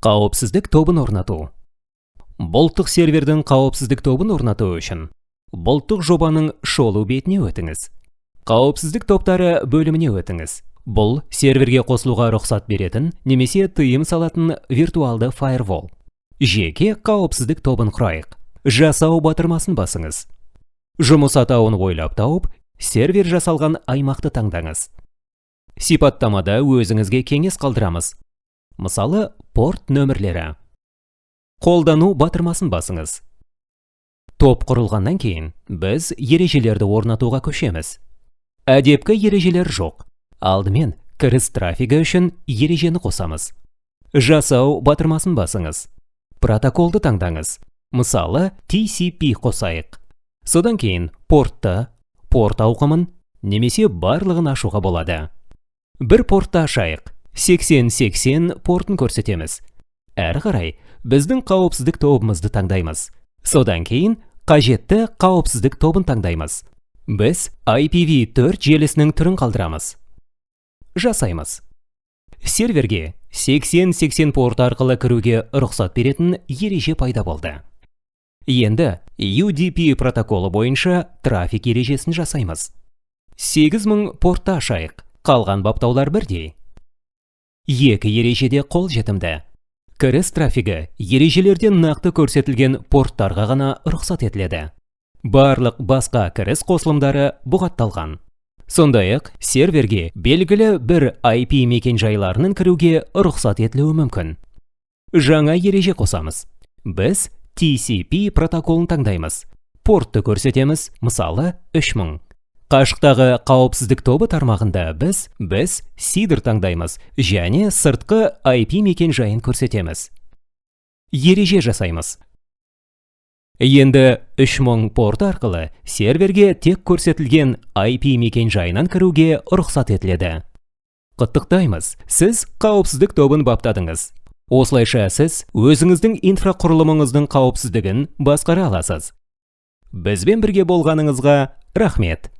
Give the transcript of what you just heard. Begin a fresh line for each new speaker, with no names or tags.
Қауіпсіздік тобын орнату. Бұлттық сервердің қауіпсіздік тобын орнату үшін бұлттық жобаның шолу бетіне өтіңіз. Қауіпсіздік топтары бөліміне өтіңіз. Бұл серверге қосылуға рұқсат беретін немесе тыйым салатын виртуалды фаервол. Жеке қауіпсіздік тобын құрайық. Жасау батырмасын басыңыз. Жұмыс атауын ойлап тауып, сервер жасалған аймақты таңдаңыз. Сипаттамада өзіңізге кеңес қалдырамыз. Мысалы, порт нөмірлері. Қолдану батырмасын басыңыз. Топ құрылғаннан кейін, біз ережелерді орнатуға көшеміз. Әдепкі ережелер жоқ. Алдымен, кіріс трафигі үшін ережені қосамыз. Жасау батырмасын басыңыз. Протоколды таңдаңыз. Мысалы, TCP қосайық. Содан кейін портты, порт ауқымын немесе барлығын ашуға болады. Бір портты ашайық. 8080 портын көрсетеміз. Әрі қарай, біздің қауіпсіздік тобымызды таңдаймыз. Содан кейін, қажетті қауіпсіздік тобын таңдаймыз. Біз IPv4 желісінің түрін қалдырамыз. Жасаймыз. Серверге 8080 порт арқылы кіруге рұқсат беретін ереже пайда болды. Енді UDP протоколы бойынша трафик ережесін жасаймыз. 8000 портты ашайық. Қалған баптаулар бірдей. Екі ережеде қол жетімді. Кіріс трафигі ережелерден нақты көрсетілген порттарға ғана рұқсат етіледі. Барлық басқа кіріс қосылымдары бұғатталған. Сондай-ақ серверге белгілі бір IP мекен-жайларының кіруге рұқсат етілуі мүмкін. Жаңа ереже қосамыз. Біз TCP протоколын таңдаймыз. Портты көрсетеміз, мысалы 3000. Қашықтағы қауіпсіздік тобы тармағында біз сидр таңдаймыз және сыртқы IP мекен-жайын көрсетеміз. Ереже жасаймыз. Енді 3000 порт арқылы серверге тек көрсетілген IP мекен-жайынан кіруге рұқсат етіледі. Құттықтаймыз, сіз қауіпсіздік тобын баптадыңыз. Осылайша сіз өзіңіздің инфрақұрылымыңыздың қауіпсіздігін басқара аласыз. Бізбен бірге болғаныңызға рахмет.